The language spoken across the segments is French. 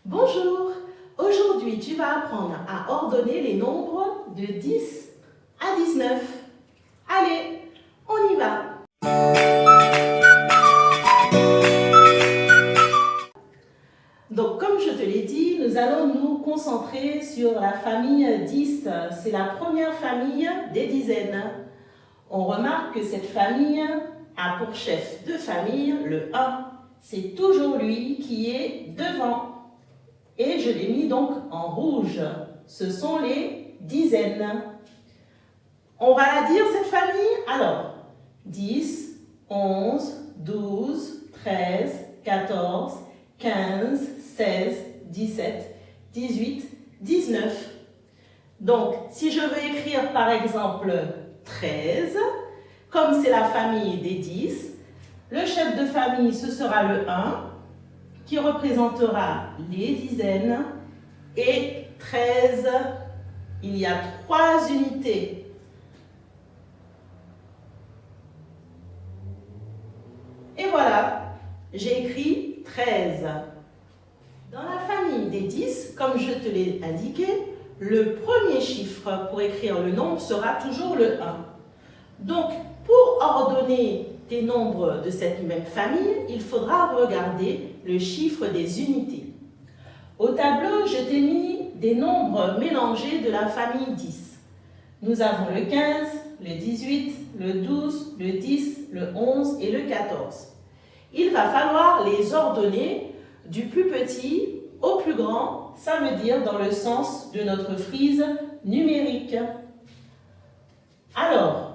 Bonjour, aujourd'hui tu vas apprendre à ordonner les nombres de 10 à 19. Allez, on y va. Donc comme je te l'ai dit, nous allons nous concentrer sur la famille 10. C'est la première famille des dizaines. On remarque que cette famille a pour chef de famille le 1. C'est toujours lui qui est devant. Et je l'ai mis donc en rouge. Ce sont les dizaines. On va la dire cette famille? Alors, 10, 11, 12, 13, 14, 15, 16, 17, 18, 19. Donc, si je veux écrire par exemple 13, comme c'est la famille des 10, le chef de famille, ce sera le 1, qui représentera les dizaines, et 13, il y a 3 unités. Et voilà, j'ai écrit 13. Dans la famille des 10, comme je te l'ai indiqué, le premier chiffre pour écrire le nombre sera toujours le 1. Donc, pour ordonner tes nombres de cette même famille, il faudra regarder le chiffre des unités. Au tableau, je t'ai mis des nombres mélangés de la famille 10. Nous avons le 15, le 18, le 12, le 10, le 11 et le 14. Il va falloir les ordonner du plus petit au plus grand, ça veut dire dans le sens de notre frise numérique. Alors,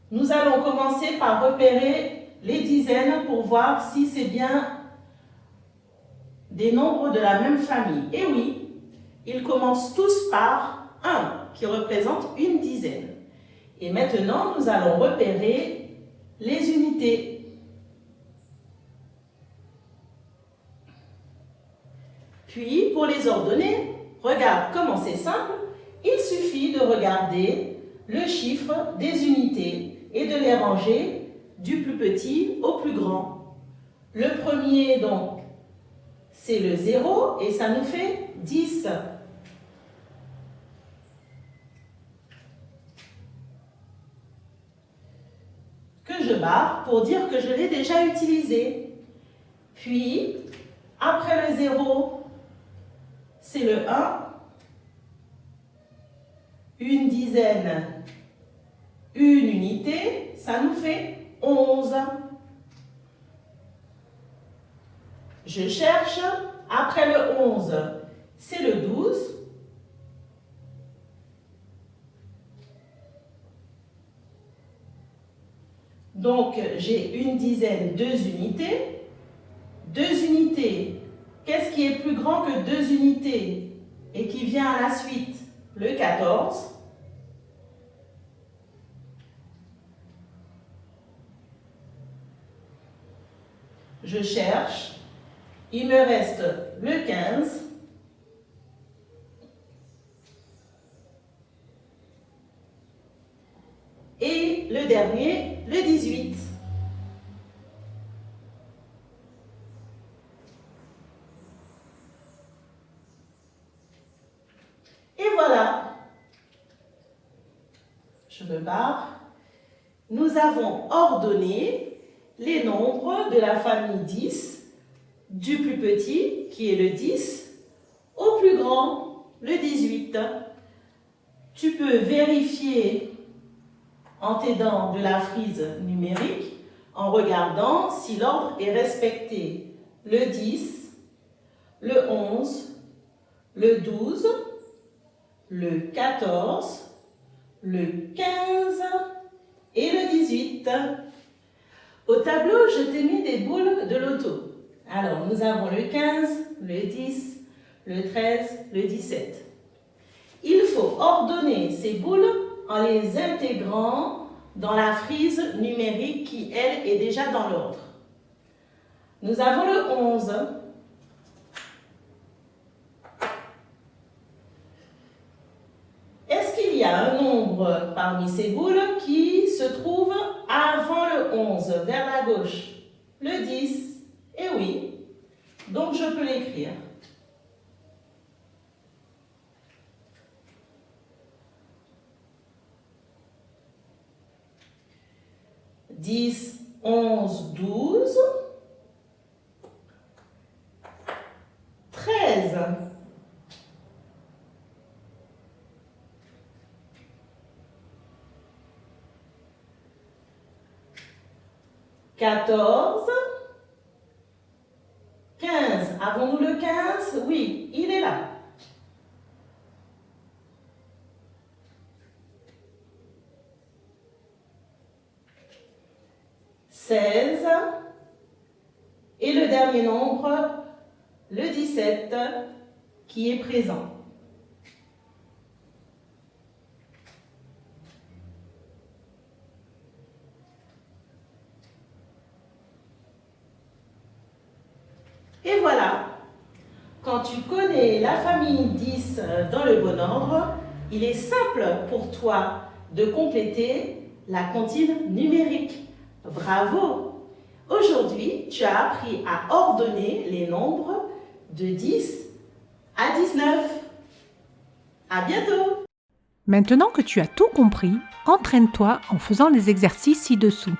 nous allons commencer par repérer les dizaines pour voir si c'est bien des nombres de la même famille. Et oui, ils commencent tous par 1, qui représente une dizaine. Et maintenant, nous allons repérer les unités. Puis, pour les ordonner, regarde comment c'est simple. Il suffit de regarder le chiffre des unités et de les ranger du plus petit au plus grand. Le premier, donc, c'est le 0 et ça nous fait 10. Que je barre pour dire que je l'ai déjà utilisé. Puis, après le 0, c'est le 1, une dizaine, une unité, ça nous fait 11. Je cherche, après le 11, c'est le 12. Donc, j'ai une dizaine, 2 unités. 2 unités, qu'est-ce qui est plus grand que 2 unités et qui vient à la suite? Le 14. Je cherche. Il me reste le 15. Et le dernier, le 18. Et voilà. Je me barre. Nous avons ordonné les nombres de la famille 10, du plus petit, qui est le 10, au plus grand, le 18. Tu peux vérifier en t'aidant de la frise numérique en regardant si l'ordre est respecté. Le 10, le 11, le 12, le 14, le 15 et le 18. Au tableau, je t'ai mis des boules de loto. Alors, nous avons le 15, le 10, le 13, le 17. Il faut ordonner ces boules en les intégrant dans la frise numérique qui, elle, est déjà dans l'ordre. Nous avons le 11. Est-ce qu'il y a un nombre parmi ces boules qui se trouve avant le 11, vers la gauche? Le 10. Eh oui. Donc, je peux l'écrire. 10, 11, 12, 13, 14, 15. Avons-nous le 15? Oui, il est là. 16. Et le dernier nombre, le 17, qui est présent. Et voilà, quand tu connais la famille 10 dans le bon ordre, il est simple pour toi de compléter la comptine numérique. Bravo! Aujourd'hui, tu as appris à ordonner les nombres de 10 à 19. À bientôt! Maintenant que tu as tout compris, entraîne-toi en faisant les exercices ci-dessous.